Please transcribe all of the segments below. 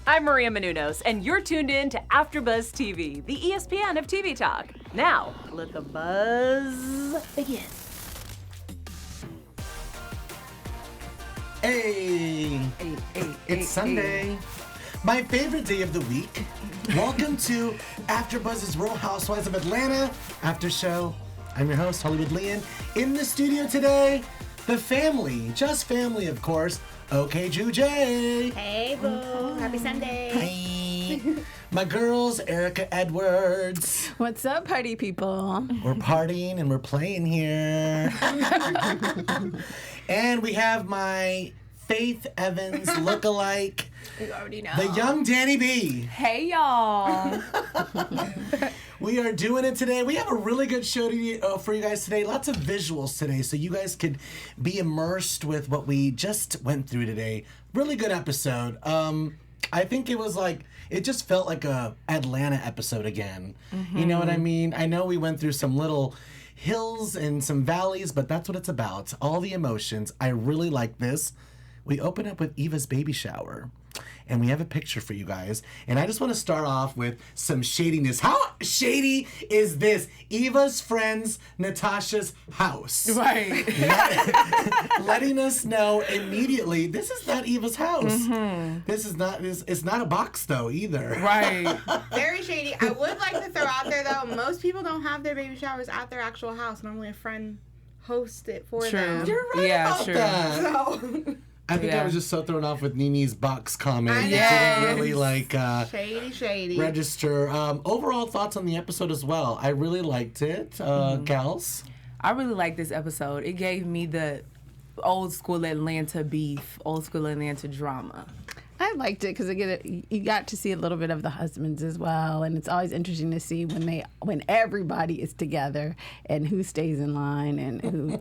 I'm Maria Menounos, and you're tuned in to AfterBuzz TV, the ESPN of TV talk. Now, let the buzz begin. Hey, it's Sunday. My favorite day of the week. Welcome to AfterBuzz's Real Housewives of Atlanta after show. I'm your host, Hollywood Leon. In the studio today, the family, just family, of course. Okay, Ju J. Hey, boo. Happy Sunday. Hi. My girls, Erica Edwards. What's up, party people? We're partying and we're playing here. And we have my Faith Evans lookalike. You already know. The young Danny B. Hey, y'all. We are doing it today. We have a really good show for you guys today. Lots of visuals today, so you guys could be immersed with what we just went through today. Really good episode. I think it just felt like a Atlanta episode again. Mm-hmm. You know what I mean? I know we went through some little hills and some valleys, but that's what it's about. All the emotions. I really like this. We open up with Eva's baby shower. And we have a picture for you guys. And I just want to start off with some shadiness. How shady is this? Eva's friend's Natasha's house. Right. Letting us know immediately, this is not Eva's house. Mm-hmm. This is not, it's not a box though either. Right. Very shady. I would like to throw out there though, most people don't have their baby showers at their actual house. Normally a friend hosts it for them. You're right about that. So... I think I was just so thrown off with Nini's box comment. I know. It didn't really shady. register. Overall thoughts on the episode as well. I really liked it. Gals? I really liked this episode. It gave me the old school Atlanta beef, old school Atlanta drama. I liked it because you got to see a little bit of the husbands as well, and it's always interesting to see when everybody is together and who stays in line and who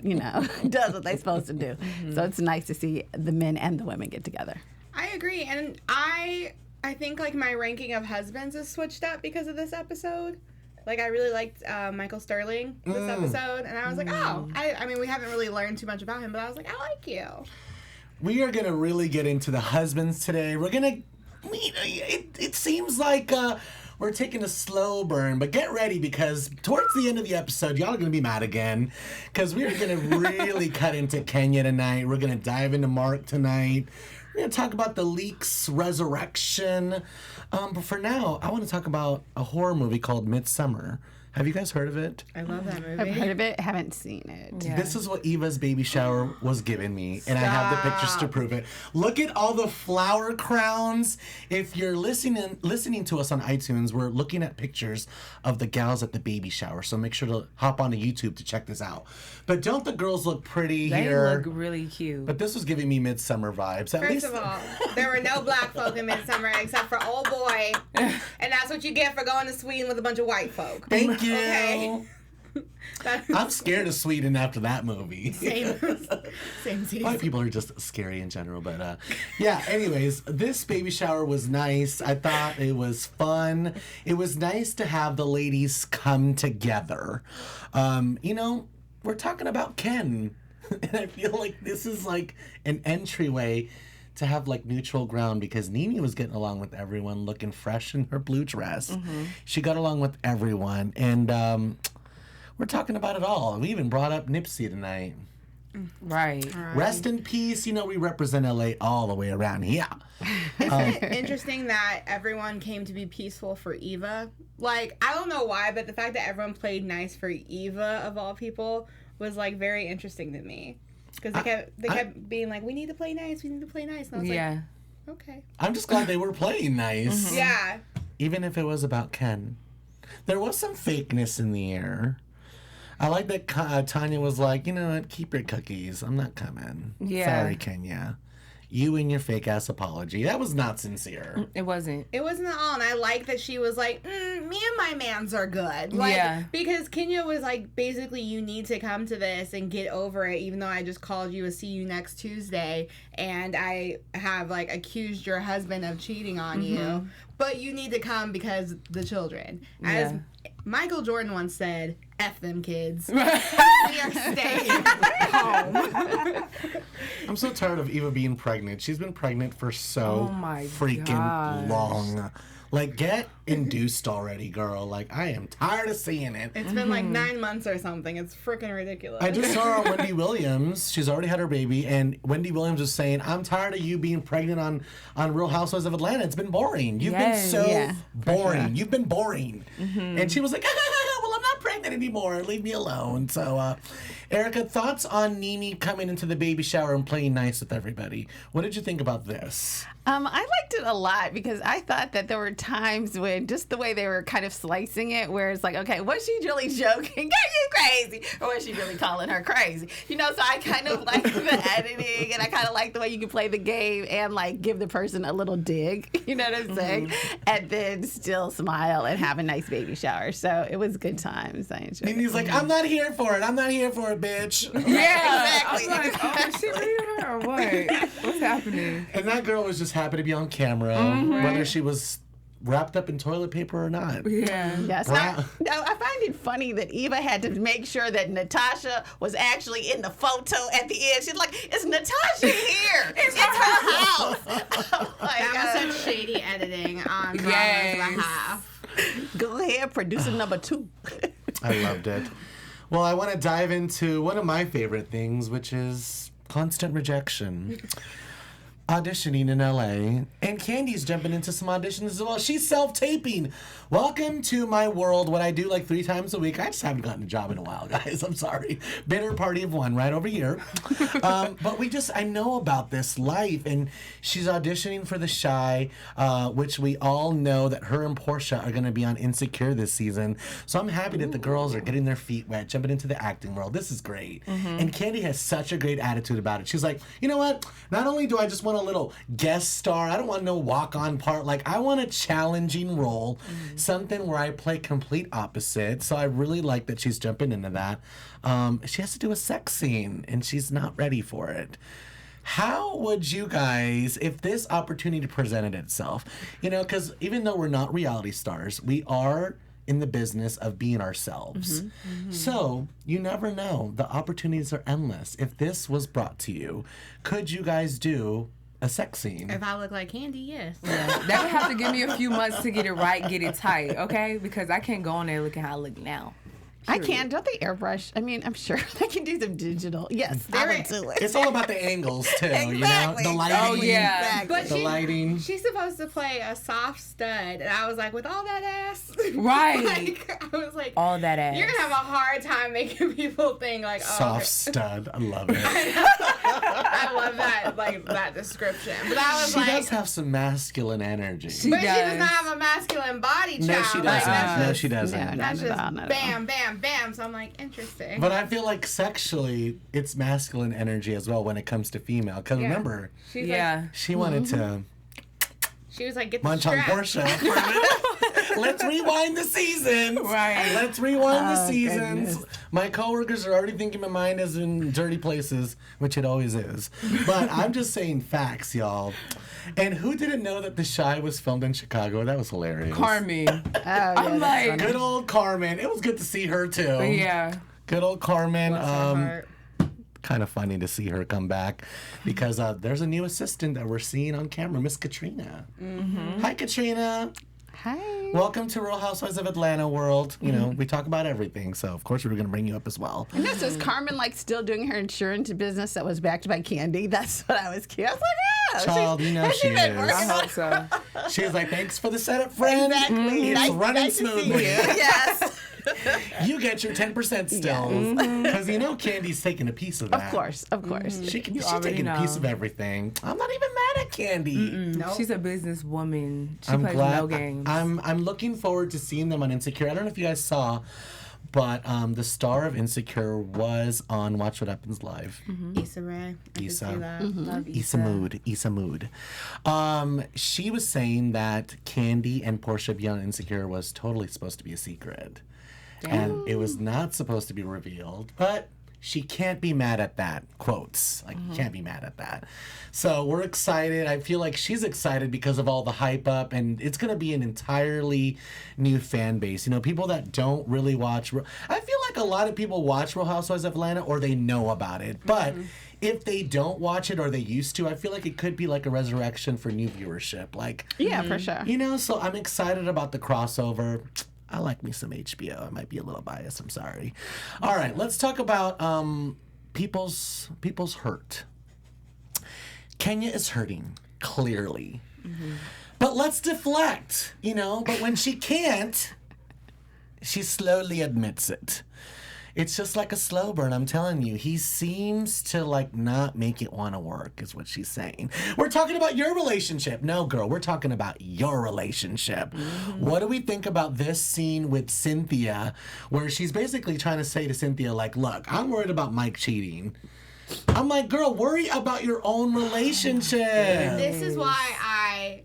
does what they're supposed to do. Mm-hmm. So it's nice to see the men and the women get together. I agree, and I think like my ranking of husbands is switched up because of this episode. Like I really liked Michael Sterling this episode, and I was like, I mean we haven't really learned too much about him, but I was like, I like you. We are going to really get into the husbands today. We're going to, it seems like we're taking a slow burn, but get ready because towards the end of the episode, y'all are going to be mad again because we're going to really cut into Kenya tonight. We're going to dive into Mark tonight. We're going to talk about the Leaks resurrection. But for now, I want to talk about a horror movie called Midsummer. Have you guys heard of it? I love that movie. I've heard of it, haven't seen it. Yeah. This is what Eva's baby shower was giving me, and I have the pictures to prove it. Look at all the flower crowns. If you're listening to us on iTunes, we're looking at pictures of the gals at the baby shower, so make sure to hop onto YouTube to check this out. But don't the girls look pretty here? They look really cute. But this was giving me Midsummer vibes. First of all, there were no black folk in Midsummer except for old boy, and that's what you get for going to Sweden with a bunch of white folk. Thank you. Okay. I'm scared of Sweden after that movie. Same. White people are just scary in general, but yeah. Anyways, this baby shower was nice. I thought it was fun. It was nice to have the ladies come together. We're talking about Ken, and I feel like this is like an entryway to have like neutral ground because Nene was getting along with everyone, looking fresh in her blue dress. Mm-hmm. She got along with everyone, and we're talking about it all. We even brought up Nipsey tonight. Right. Rest in peace. We represent LA all the way around here. Isn't it interesting that everyone came to be peaceful for Eva? Like, I don't know why, but the fact that everyone played nice for Eva, of all people, was like very interesting to me. Because they kept being like, we need to play nice, And I was like, okay. I'm just glad they were playing nice. Mm-hmm. Yeah. Even if it was about Ken. There was some fakeness in the air. I like that Tanya was like, you know what, keep your cookies. I'm not coming. Yeah. Sorry, Kenya. You and your fake-ass apology. That was not sincere. It wasn't. It wasn't at all. And I like that she was like, me and my mans are good. Like, because Kenya was like, basically, you need to come to this and get over it, even though I just called you a see you next Tuesday. And I have, like, accused your husband of cheating on you. But you need to come because the children. As Michael Jordan once said, F them kids. We are staying. home. I'm so tired of Eva being pregnant. She's been pregnant for so freaking long. Like, get induced already, girl. Like, I am tired of seeing it. It's been like 9 months or something. It's freaking ridiculous. I just saw Wendy Williams. She's already had her baby, and Wendy Williams was saying, "I'm tired of you being pregnant on Real Housewives of Atlanta. It's been boring. You've been so boring. Sure. You've been boring." And she was like, "Well, I'm not pregnant anymore. Leave me alone." So, Erica, thoughts on Nene coming into the baby shower and playing nice with everybody? What did you think about this? I liked it a lot because I thought that there were times when just the way they were kind of slicing it, where it's like, okay, was she really joking? Are you crazy? Or was she really calling her crazy? You know, so I kind of like the editing, and I kind of like the way you can play the game and like give the person a little dig, you know what I'm saying? And then still smile and have a nice baby shower. So it was good times. I enjoyed it. Nene's like, I'm not here for it. I'm not here for it, bitch. Yeah, exactly. I was like, oh, is she reading her or what? What's happening? And that girl was just happy to be on camera, whether she was wrapped up in toilet paper or not. Yeah. Yes. I find it funny that Eva had to make sure that Natasha was actually in the photo at the end. She's like, "Is Natasha here? It's her house." Oh that was such shady editing on Bravo's behalf. Go ahead, producer number 2. I loved it. Well, I want to dive into one of my favorite things, which is constant rejection. Auditioning in LA, and Candy's jumping into some auditions as well. She's self-taping. Welcome to my world, what I do like 3 times a week. I just haven't gotten a job in a while, guys. I'm sorry. Bitter party of one right over here. But I know about this life, and she's auditioning for The Chi, which we all know that her and Portia are going to be on Insecure this season. So I'm happy that the girls are getting their feet wet, jumping into the acting world. This is great. And Candy has such a great attitude about it. She's like, you know what? Not only do I just want a little guest star, I don't want no walk-on part. Like, I want a challenging role, something where I play complete opposite. So I really like that she's jumping into that. She has to do a sex scene, and she's not ready for it. How would you guys, if this opportunity presented itself, you know, because even though we're not reality stars, we are in the business of being ourselves. So you never know. The opportunities are endless. If this was brought to you, could you guys do a sex scene? If I look like Candy, yes. Yeah. That would have to give me a few months to get it right, get it tight, okay? Because I can't go on there looking how I look now. Period. I can. Don't they airbrush? I mean, I'm sure they can do some digital. Yes, I would do it. It's all about the angles, too, exactly. you know? The lighting. Oh, yeah. Exactly. But The lighting. She's supposed to play a soft stud, and I was like, with all that ass, Right. like, I was like, All that ass. you're gonna have a hard time making people think like, oh, Soft stud. I love it. I love that, like that description. But I was She like, does have some masculine energy. but she does not have a masculine body, child. No, she Like, doesn't. that's No, just- she doesn't. No, That's not just at all, not at all. bam, bam, bam. So I'm like, interesting. But I feel like sexually, it's masculine energy as well when it comes to female. Because remember, She's Yeah. like, she wanted to she was like, get the munch on strap. Portia. Let's rewind the seasons. Right. Let's rewind the Oh, seasons. goodness. My coworkers are already thinking my mind is in dirty places, which it always is. But I'm just saying facts, y'all. And who didn't know that The Chi was filmed in Chicago? That was hilarious. Carmen. Oh, yeah, I'm that's like, funny. Good old Carmen. It was good to see her too. yeah. Good old Carmen. Bless her heart. Kind of funny to see her come back because there's a new assistant that we're seeing on camera, Miss Katrina. Hi, Katrina. Hi. Welcome to Real Housewives of Atlanta world. You know, we talk about everything, so of course we were going to bring you up as well. And this is Carmen like still doing her insurance business that was backed by Candy. That's what I was curious. I was like, oh, Child, you know has she been is. working I on hope so. She was like, thanks for the setup, friend. Exactly. It's Nice- running nice to see smoothly. you. Yes. You get your 10% still. Because you know Candy's taking a piece of that. Of course, of course. She's already taking a piece know. of everything. I'm not even mad at Candy. Nope. She's a businesswoman. She I'm plays glad. no games. I'm looking forward to seeing them on Insecure. I don't know if you guys saw, but the star of Insecure was on Watch What Happens Live. Issa Rae. I could Issa. see that. Love Issa Mood. She was saying that Candy and Portia being on Insecure was totally supposed to be a secret. And it was not supposed to be revealed, but she can't be mad at that. Quotes. Like, can't be mad at that. So we're excited. I feel like she's excited because of all the hype up, and it's going to be an entirely new fan base. You know, people that don't really watch. I feel like a lot of people watch Real Housewives of Atlanta or they know about it. But if they don't watch it or they used to, I feel like it could be like a resurrection for new viewership. Like, Yeah, for sure. you know, so I'm excited about the crossover. I like me some HBO. I might be a little biased. I'm sorry. All right, let's talk about people's hurt. Kenya is hurting, clearly. But let's deflect, you know. But when she can't, she slowly admits it. It's just like a slow burn, I'm telling you. He seems to like not make it want to work, is what she's saying. We're talking about your relationship. No, girl, we're talking about your relationship. What do we think about this scene with Cynthia, where she's basically trying to say to Cynthia, like, look, I'm worried about Mike cheating. I'm like, girl, worry about your own relationship. This is why I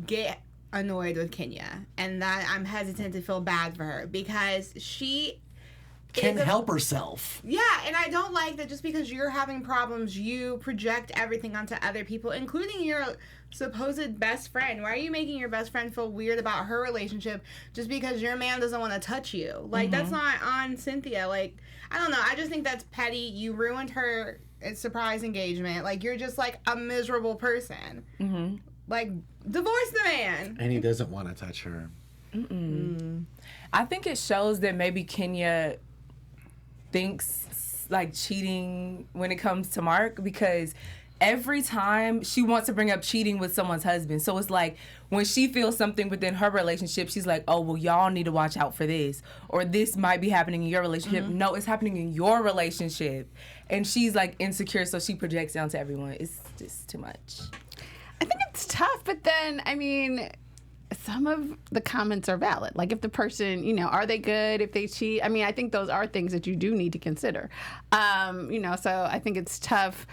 get annoyed with Kenya, and that I'm hesitant to feel bad for her, because she can help herself. Yeah, and I don't like that just because you're having problems, you project everything onto other people, including your supposed best friend. Why are you making your best friend feel weird about her relationship just because your man doesn't want to touch you? Like, that's not on Cynthia. Like, I don't know. I just think that's petty. You ruined her surprise engagement. Like, you're just, like, a miserable person. Like, divorce the man. And he doesn't want to touch her. I think it shows that maybe Kenya thinks like cheating when it comes to Mark, because every time she wants to bring up cheating with someone's husband. So it's like when she feels something within her relationship, she's like, oh, well, y'all need to watch out for this. Or this might be happening in your relationship. No, it's happening in your relationship. And she's like insecure, so she projects down to everyone. It's just too much. I think it's tough, but then, I mean, some of the comments are valid. Like, if the person, you know, are they good if they cheat? I mean, I think those are things that you do need to consider. You know, so I think it's tough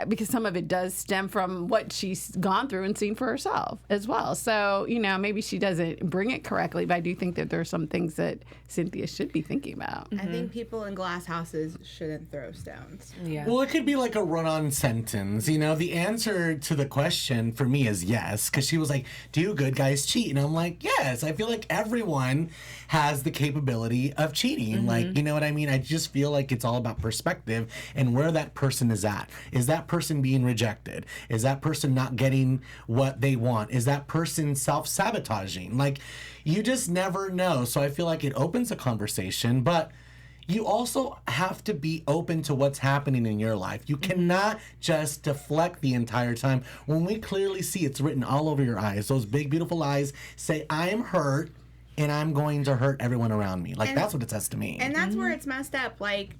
because some of it does stem from what she's gone through and seen for herself as well. So, you know, maybe she doesn't bring it correctly, but I do think that there are some things that Cynthia should be thinking about. I think people in glass houses shouldn't throw stones. Yeah. Well, it could be like a run-on sentence. You know, the answer to the question for me is yes, because she was like, do good guys cheat? And I'm like, yes. I feel like everyone has the capability of cheating. Like, you know what I mean? I just feel like it's all about perspective and where that person is at. Is that person being rejected? Is that person not getting what they want? Is that person self-sabotaging? Like, you just never know. So I feel like it opens a conversation, but you also have to be open to what's happening in your life. You cannot just deflect the entire time when we clearly see it's written all over your eyes. Those big, beautiful eyes say, I am hurt and I'm going to hurt everyone around me. Like, that's what it says to me. And that's where it's messed up. Like,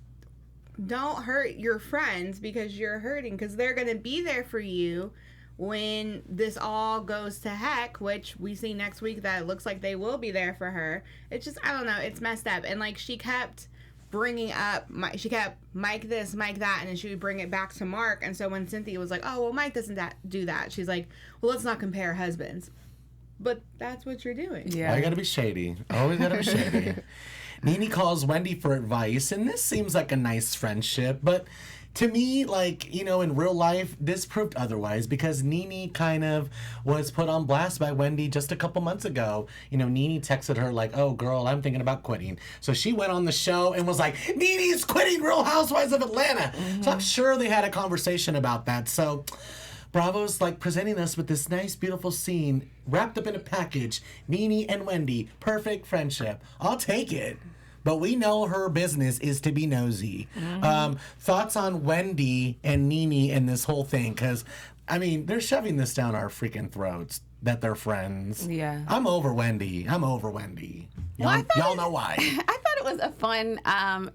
don't hurt your friends because you're hurting, because they're going to be there for you when this all goes to heck, which we see next week that it looks like they will be there for her. It's just, I don't know, it's messed up. And like, she kept bringing up, she kept Mike this, Mike that, and then she would bring it back to Mark. And so when Cynthia was like, oh, well, Mike doesn't do that, she's like, well, let's not compare husbands. But that's what you're doing. Yeah. I gotta be shady. Always gotta be shady. Nene calls Wendy for advice, and this seems like a nice friendship, but to me, like, you know, in real life, this proved otherwise, because Nene kind of was put on blast by Wendy just a couple months ago. You know, Nene texted her like, oh, girl, I'm thinking about quitting. So she went on the show and was like, Nene's quitting Real Housewives of Atlanta. So I'm sure they had a conversation about that. So Bravo's like presenting us with this nice, beautiful scene wrapped up in a package. Nene and Wendy, perfect friendship. I'll take it. But we know her business is to be nosy. Thoughts on Wendy and Nene and this whole thing? Because, I mean, they're shoving this down our freaking throats that they're friends. Yeah. I'm over Wendy. Y'all know why. I thought it was a fun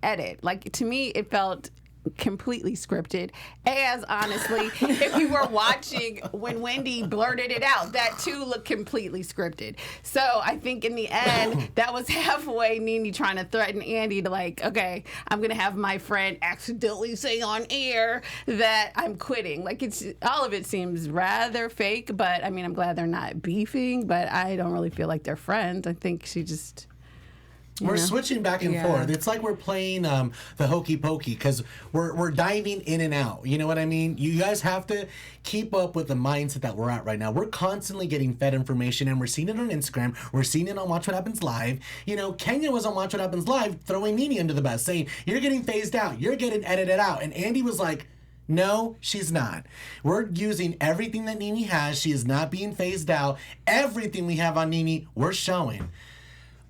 edit. Like, to me, it felt completely scripted, as honestly if you were watching when Wendy blurted it out, that too looked completely scripted. So I think in the end that was halfway Nene trying to threaten Andy to, like, okay, I'm gonna have my friend accidentally say on air that I'm quitting. Like, it's all of it seems rather fake, but I mean, I'm glad they're not beefing, but I don't really feel like they're friends. I think she just We're switching back and forth. It's like we're playing the hokey pokey because we're diving in and out. You know what I mean? You guys have to keep up with the mindset that we're at right now. We're constantly getting fed information, and we're seeing it on Instagram. We're seeing it on Watch What Happens Live. You know, Kenya was on Watch What Happens Live throwing Nene under the bus, saying, you're getting phased out. You're getting edited out. And Andy was like, no, she's not. We're using everything that Nene has. She is not being phased out. Everything we have on Nene, we're showing.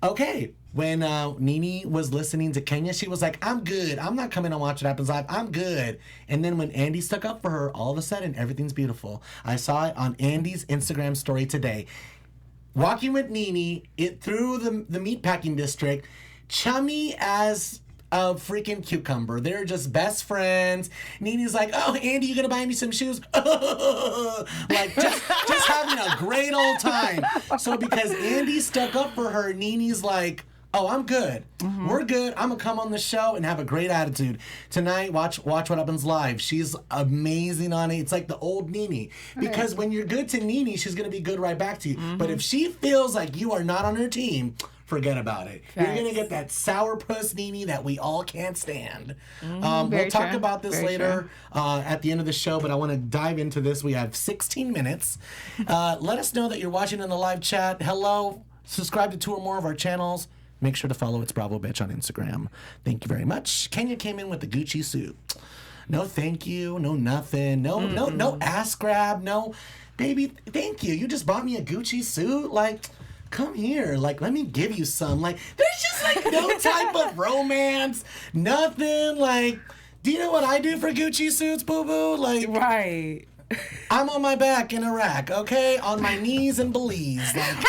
Okay, when Nene was listening to Kenya, she was like, I'm good. I'm not coming on Watch What Happens Live. I'm good. And then when Andy stuck up for her, all of a sudden, everything's beautiful. I saw it on Andy's Instagram story today. Walking with Nene through the meatpacking district, chummy as a freaking cucumber. They're just best friends. Nene's like, oh, Andy, you gonna buy me some shoes? Like, just having a great old time. So because Andy stuck up for her, Nene's like, oh, I'm good. We're good. I'm gonna come on the show and have a great attitude. Tonight, watch What Happens Live. She's amazing on it. It's like the old Nene. Because when you're good to Nene, she's gonna be good right back to you. But if she feels like you are not on her team, forget about it. You're going to get that sourpuss Nene that we all can't stand. We'll talk about this later at the end of the show, but I want to dive into this. We have 16 minutes. Let us know that you're watching in the live chat. Hello. Subscribe to 2 or more of our channels. Make sure to follow It's Bravo Bitch on Instagram. Thank you very much. Kenya came in with the Gucci suit. No thank you. No nothing. No ass grab. No, baby, thank you. You just bought me a Gucci suit? Like, come here, like, let me give you some. Like, there's just, like, no type of romance, nothing. Like, do you know what I do for Gucci suits, boo-boo? Like, right. I'm on my back in Iraq, okay? On my knees and Belize. Like,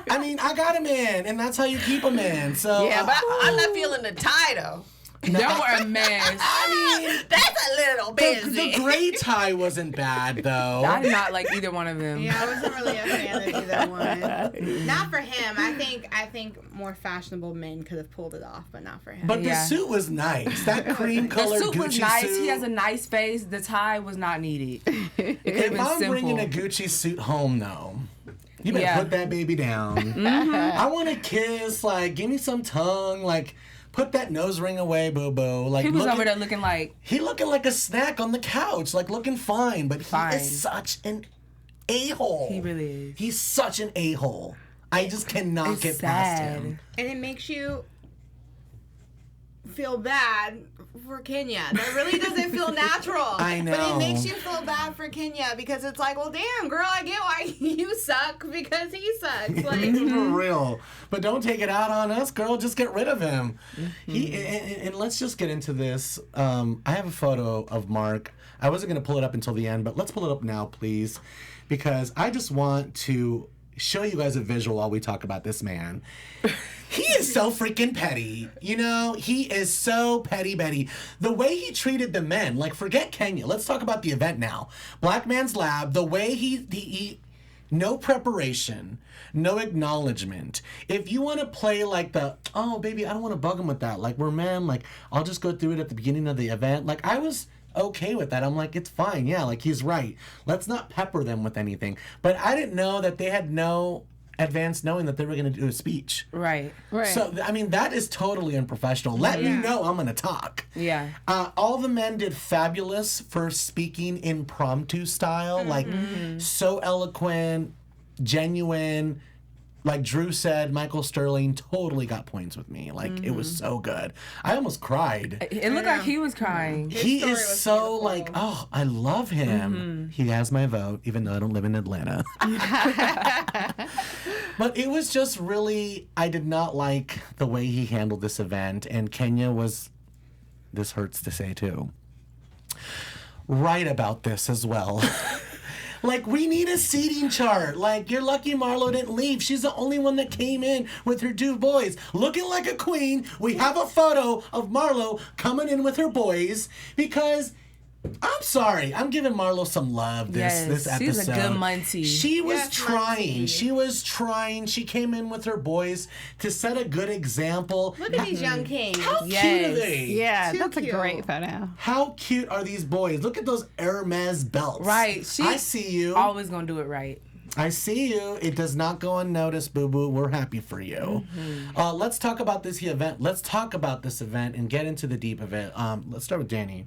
I mean, I got him in, and that's how you keep him in. So yeah, but I'm not feeling the tie, though. No. They were a mess. I mean, that's a little busy. The gray tie wasn't bad, though. I did not like either one of them. Yeah, I wasn't really a fan of either one. Not for him. I think more fashionable men could have pulled it off, but not for him. But the suit was nice. That cream-colored Gucci suit. The suit was nice. He has a nice face. The tie was not needed. If I'm bringing a Gucci suit home, though, you better put that baby down. I want to kiss. Like, give me some tongue. Like, put that nose ring away, boo-boo. Like, he was over there looking like... He looking like a snack on the couch, like looking fine. But he is such an a-hole. He really is. He's such an a-hole. I just cannot get past him. And it makes you feel bad for Kenya. That really doesn't feel natural. I know. But it makes you feel bad for Kenya because it's like, well, damn, girl, I get why you suck because he sucks. Like, for real. But don't take it out on us, girl. Just get rid of him. And let's just get into this. I have a photo of Mark. I wasn't going to pull it up until the end, but let's pull it up now, please. Because I just want to show you guys a visual while we talk about this man. He is so freaking petty. You know, he is so petty Betty. The way he treated the men, like, forget Kenya. Let's talk about the event now. Black Man's Lab, the way he no preparation, no acknowledgement. If you want to play like oh, baby, I don't want to bug him with that. Like, we're men, like, I'll just go through it at the beginning of the event. Like, I was okay with that. I'm like, it's fine. Yeah, like, he's right. Let's not pepper them with anything. But I didn't know that they had no advance knowing that they were going to do a speech. Right. So, I mean, that is totally unprofessional. Let me know I'm going to talk. Yeah. All the men did fabulous for speaking impromptu style. Like, so eloquent, genuine. Like Drew said, Michael Sterling totally got points with me. Like, it was so good. I almost cried. It looked like he was crying. He is so beautiful. Like, oh, I love him. He has my vote, even though I don't live in Atlanta. But it was just really, I did not like the way he handled this event. And Kenya was, this hurts to say too, right about this as well. Like, we need a seating chart. Like, you're lucky Marlo didn't leave. She's the only one that came in with her 2 boys. Looking like a queen. We have a photo of Marlo coming in with her boys because... I'm sorry. I'm giving Marlo some love this episode. She's a good muncie. She was trying. She was trying. She came in with her boys to set a good example. Look at these young kings. How cute are they? Yeah, Too that's cute. a great photo. How cute are these boys? Look at those Hermes belts. Right. I see you. Always gonna do it right. I see you. It does not go unnoticed, boo-boo. We're happy for you. Let's talk about this event. Let's talk about this event and get into the deep of it. Let's start with Danny.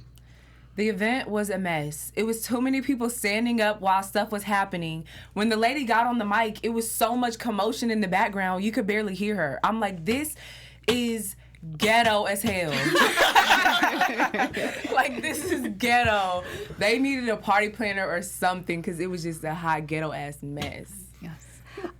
The event was a mess. It was too many people standing up while stuff was happening. When the lady got on the mic, it was so much commotion in the background, you could barely hear her. I'm like, this is ghetto as hell. Like, this is ghetto. They needed a party planner or something because it was just a hot ghetto-ass mess. Yes.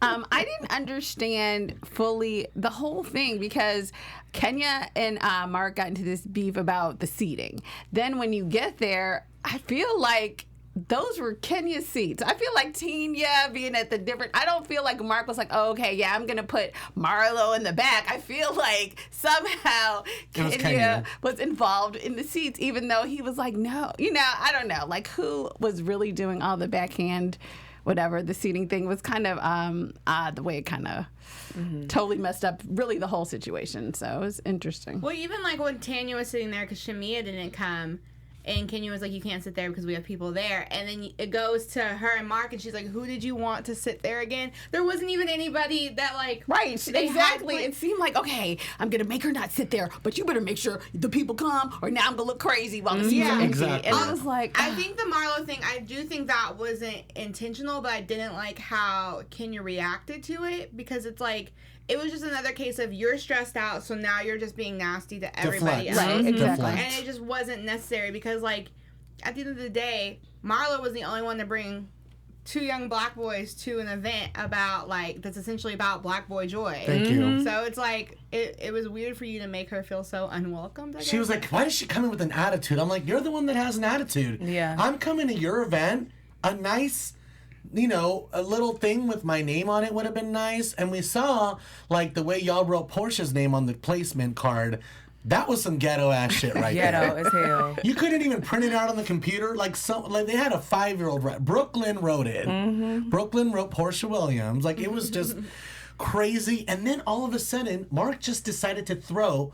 I didn't understand fully the whole thing because Kenya and Mark got into this beef about the seating. Then when you get there, I feel like those were Kenya's seats. I feel like Tina being at the different... I don't feel like Mark was like, oh, okay, yeah, I'm going to put Marlo in the back. I feel like somehow Kenya was involved in the seats, even though he was like, no. You know, I don't know. Like, who was really doing all the backhand... whatever, the seating thing was kind of odd, the way it kind of totally messed up really the whole situation. So it was interesting. Well, even like when Tanya was sitting there because Shamia didn't come, and Kenya was like, you can't sit there because we have people there. And then it goes to her and Mark, and she's like, who did you want to sit there again? There wasn't even anybody that, like... Right, exactly. It seemed like, okay, I'm going to make her not sit there, but you better make sure the people come, or now I'm going to look crazy while the seats are empty. Exactly. And I was like... I think the Marlo thing, I do think that wasn't intentional, but I didn't like how Kenya reacted to it, because it's like... It was just another case of you're stressed out, so now you're just being nasty to everybody else. Right, exactly. And it just wasn't necessary because, like, at the end of the day, Marlo was the only one to bring 2 young black boys to an event about, like, that's essentially about black boy joy. Thank you. So it's like, it was weird for you to make her feel so unwelcomed, I guess. She was like, why does she come in with an attitude? I'm like, you're the one that has an attitude. Yeah. I'm coming to your event, a nice... you know, a little thing with my name on it would have been nice. And we saw, like, the way y'all wrote Portia's name on the placement card. That was some ghetto-ass shit right there. Ghetto as hell. You couldn't even print it out on the computer. Like, they had a 5-year-old. Brooklyn wrote it. Brooklyn wrote Portia Williams. Like, it was just crazy. And then all of a sudden, Mark just decided to throw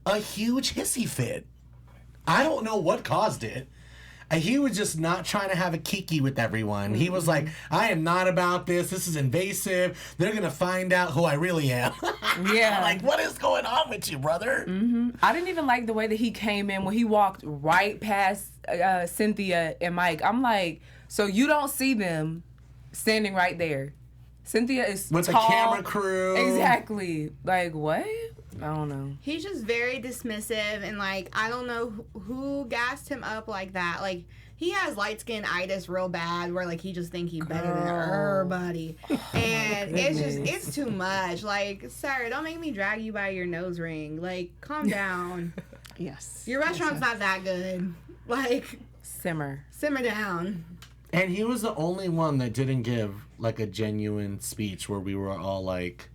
a huge hissy fit. I don't know what caused it. He was just not trying to have a kiki with everyone. He was like, I am not about this. This is invasive. They're going to find out who I really am. Yeah. Like, what is going on with you, brother? I didn't even like the way that he came in when he walked right past Cynthia and Mike. I'm like, so you don't see them standing right there. Cynthia is with tall. the camera crew. Exactly. Like, what? I don't know. He's just very dismissive, and, like, I don't know who gassed him up like that. Like, he has light-skin-itis real bad, where, like, he just think he's better than everybody. And it's too much. Like, sir, don't make me drag you by your nose ring. Like, calm down. Yes. Your restaurant's not that good. Like, Simmer down. And he was the only one that didn't give, like, a genuine speech where we were all like,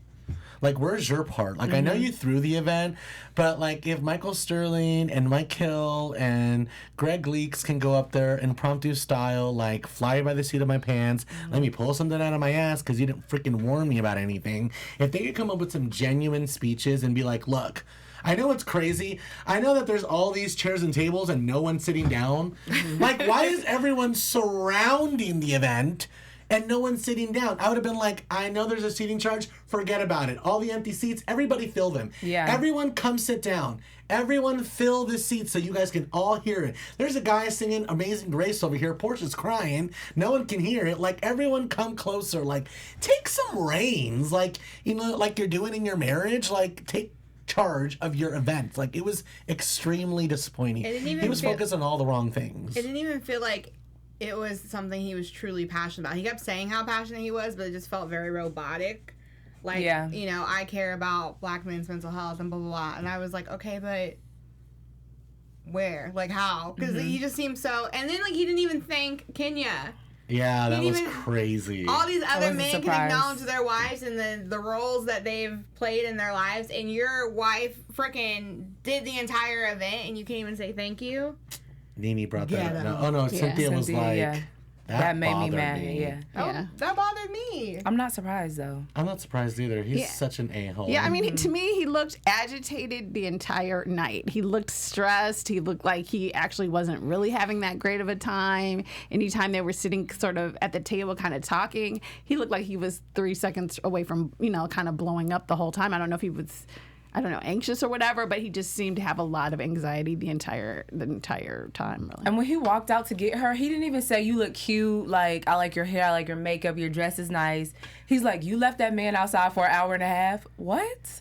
where's your part? Like, I know you threw the event, but, like, if Michael Sterling and Mike Hill and Greg Leaks can go up there impromptu style, like, fly by the seat of my pants, let me pull something out of my ass because you didn't freaking warn me about anything. If they could come up with some genuine speeches and be like, look, I know it's crazy. I know that there's all these chairs and tables and no one sitting down. Like, why is everyone surrounding the event and no one's sitting down? I would have been like, I know there's a seating charge. Forget about it. All the empty seats, everybody fill them. Yeah. Everyone come sit down. Everyone fill the seats so you guys can all hear it. There's a guy singing Amazing Grace over here. Portia's crying. No one can hear it. Like, everyone come closer. Like, take some reins. Like, you know, like you're doing in your marriage. Like, take charge of your event. Like, it was extremely disappointing. He was focused on all the wrong things. It didn't even feel like it was something he was truly passionate about. He kept saying how passionate he was, but it just felt very robotic. Like, you know, I care about black men's mental health and blah, blah, blah. And I was like, okay, but where? Like, how? Because he just seemed so... And then, like, he didn't even thank Kenya. Yeah, that was crazy. All these other men can acknowledge their wives and the roles that they've played in their lives, and your wife freaking did the entire event, and you can't even say thank you? Nene brought that up. No, Cynthia was like... That made me bothered mad. me. Yeah. Yeah. That bothered me. I'm not surprised though. I'm not surprised either. He's Yeah. such an a-hole. Yeah, I mean, to me, he looked agitated the entire night. He looked stressed. He looked like he actually wasn't really having that great of a time. Anytime they were sitting sort of at the table kind of talking, he looked like he was 3 seconds away from, kind of blowing up the whole time. I don't know if he was, anxious or whatever, but he just seemed to have a lot of anxiety the entire time, really. And when he walked out to get her, he didn't even say, "You look cute, like, I like your hair, I like your makeup, your dress is nice." He's like, "You left that man outside for an hour and a half?" What?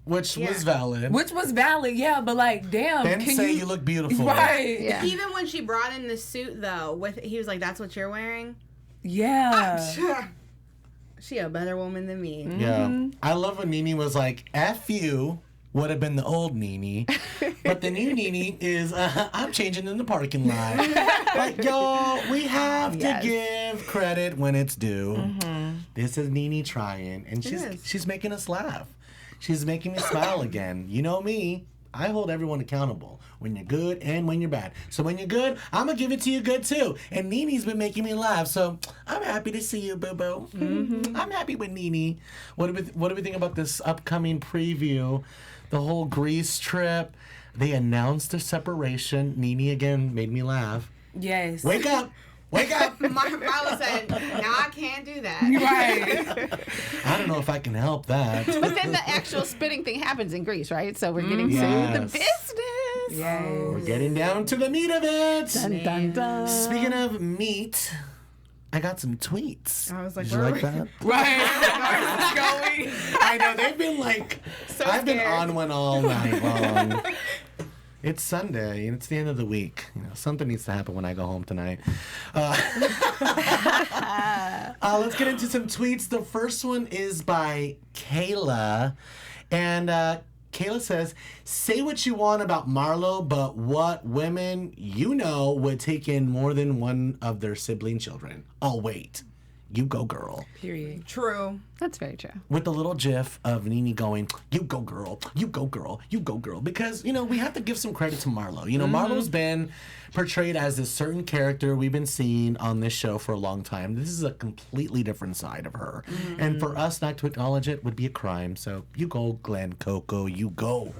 Which was valid. Which was valid, yeah, but like, damn. Then can say you look beautiful. Right. Yeah. Even when she brought in the suit, though, he was like, "That's what you're wearing." Yeah. She a better woman than me. Yeah. I love when Nene was like, F you would have been the old Nene. But the new Nene is, I'm changing in the parking lot. Like, y'all, we have to give credit when it's due. This is Nene trying. And she's making us laugh. She's making me smile again. You know me. I hold everyone accountable when you're good and when you're bad. So when you're good, I'm going to give it to you good too. And Nene's been making me laugh. So I'm happy to see you, boo-boo. I'm happy with Nene. What do we think about this upcoming preview? The whole Greece trip. They announced their separation. Nene again made me laugh. Yes. Wake up. Wake up. Milo said, "No, I can't do that." Right. I don't know if I can help that. But then the actual spitting thing happens in Greece, right? So we're getting Yes. to the business. Yes. We're getting down to the meat of it. Dun, dun, dun. Speaking of meat, I got some tweets. I was like, Did you where like are that? Right. Going. I know, they've been like, I've been scared. on one all night long. It's Sunday, and it's the end of the week. Something needs to happen when I go home tonight. Let's get into some tweets. The first one is by Kayla. And Kayla says, say what you want about Marlo, but what women you know would take in more than one of their sibling children? Oh, wait. You go, girl. Period. True. That's very true. With the little gif of Nene going, you go, girl, you go, girl, you go, girl. Because, we have to give some credit to Marlo. Marlo's been portrayed as this certain character we've been seeing on this show for a long time. This is a completely different side of her. And for us not to acknowledge it would be a crime. So you go, Glenn Coco, you go.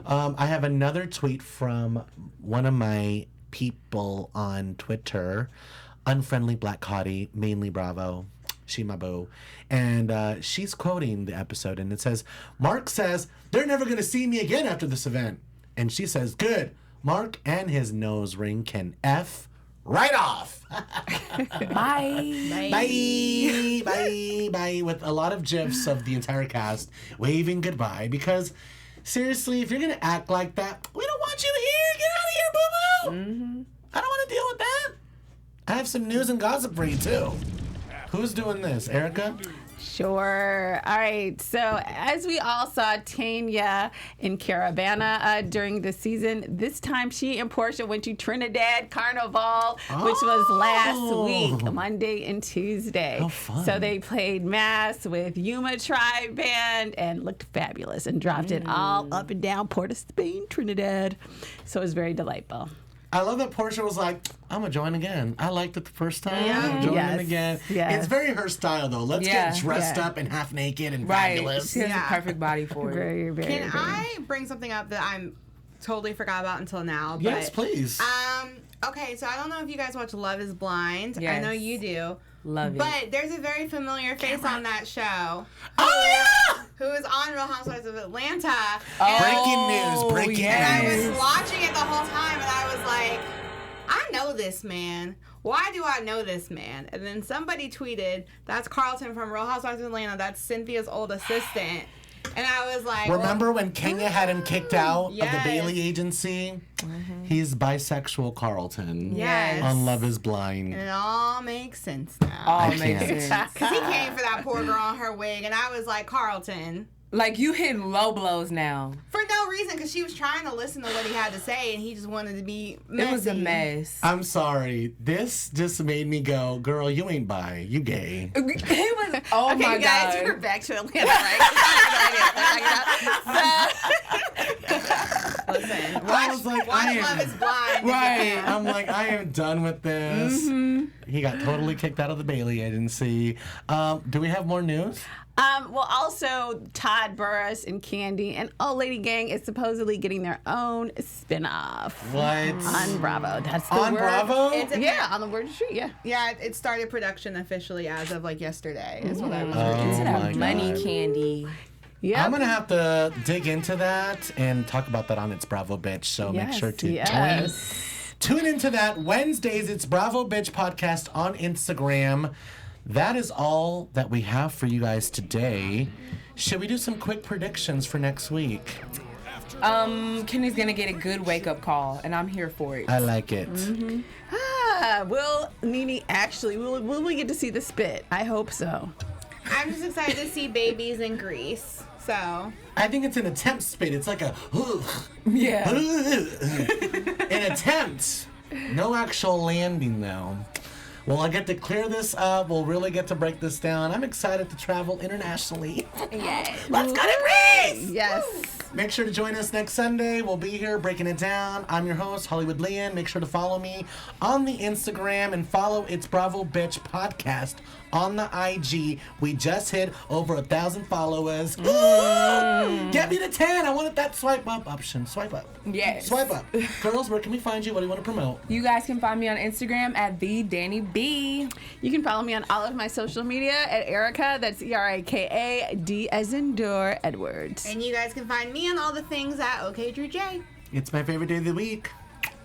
I have another tweet from one of my people on Twitter. Unfriendly Black Hottie, mainly Bravo, she my boo. And she's quoting the episode, and it says, Mark says, they're never going to see me again after this event. And she says, good, Mark and his nose ring can F right off. Bye. Bye. Bye. Bye. With a lot of gifs of the entire cast waving goodbye, because seriously, if you're going to act like that, we don't want you here. Get out of here, boo-boo. I don't want to deal with that. I have some news and gossip for you, too. Who's doing this? Erica? Sure. All right. So as we all saw Tanya in Caravana during the season, this time she and Portia went to Trinidad Carnival, which was last week, Monday and Tuesday. How fun. So they played mass with Yuma Tribe Band and looked fabulous and dropped it all up and down Port of Spain, Trinidad. So it was very delightful. I love that Portia was like, I'm going to join again. I liked it the first time. I'm joining Yes. again. Yes. It's very her style, though. Let's get dressed up and half naked and Right. fabulous. She has a perfect body for it. Very, very, Can very. I bring something up that I'm totally forgot about until now? Yes, but, please. Okay, so I don't know if you guys watch Love is Blind. I Yes. know you do. Love it. But there's a very familiar face on that show. Oh, yeah! Who is on Real Housewives of Atlanta. Breaking news. Breaking And I news. was watching it the whole time, and I was like, I know this man. Why do I know this man? And then somebody tweeted, that's Carlton from Real Housewives of Atlanta. That's Cynthia's old assistant. And I was like, Remember when Kenya had him kicked out of the Yes. Bailey agency? He's bisexual Carlton. Yes. On Love is Blind. And it all makes sense now. All I makes can't. sense. Because he came for that poor girl on her wig, and I was like, Carlton. Like, you hitting low blows now. For no reason, because she was trying to listen to what he had to say, and he just wanted to be messy. It was a mess. I'm sorry. This just made me go, girl, you ain't bi. You gay. He was, oh Okay, my guys, God. we're back to Atlanta, right? Listen, I was like, watch Love is Blind. Right. I'm like, I am done with this. He got totally kicked out of the Bailey agency. Do we have more news? Well, also Todd Burris and Candy and Old Lady Gang is supposedly getting their own spinoff. What? On Bravo. That's the On word. Bravo? Yeah, on the Word Street. Yeah. Yeah, it started production officially as of like yesterday. Is what I was Oh, reading. Into my that money, God. Candy. Yeah. I'm going to have to dig into that and talk about that on It's Bravo Bitch. So make sure to tune into that. Wednesdays, It's Bravo Bitch podcast on Instagram. That is all that we have for you guys today. Should we do some quick predictions for next week? Kenny's gonna get a good wake-up call, and I'm here for it. I like it. Will Nene actually, will we get to see the spit? I hope so. I'm just excited to see babies in Greece. So I think it's an attempt spit. It's like a Yeah. an attempt. No actual landing though. Well, I get to clear this up. We'll really get to break this down. I'm excited to travel internationally. Yes. Let's go to Greece! Yes. Make sure to join us next Sunday. We'll be here breaking it down. I'm your host, Hollywood Leon. Make sure to follow me on the Instagram and follow It's Bravo Bitch podcast on the IG. We just hit over 1,000 followers. Ooh! Get me to 10. I wanted that swipe up option. Swipe up. Yes. Swipe up. Girls, where can we find you? What do you want to promote? You guys can find me on Instagram at @TheDannyB. You can follow me on all of my social media at Erica. That's ERIKA, as in door, Edwards. and you guys can find me on all the things at OK Drew J. It's my favorite day of the week.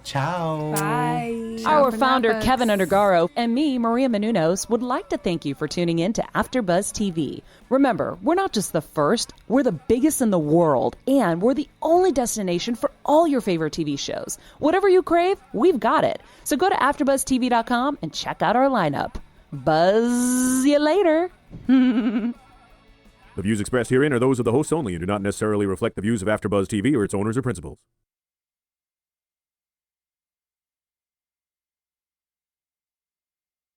Ciao. Bye. Our founder, Keven Undergaro, and me, Maria Menounos, would like to thank you for tuning in to AfterBuzz TV. Remember, we're not just the first, we're the biggest in the world, and we're the only destination for all your favorite TV shows. Whatever you crave, we've got it. So go to AfterBuzzTV.com and check out our lineup. Buzz you later. The views expressed herein are those of the hosts only and do not necessarily reflect the views of AfterBuzz TV or its owners or principals.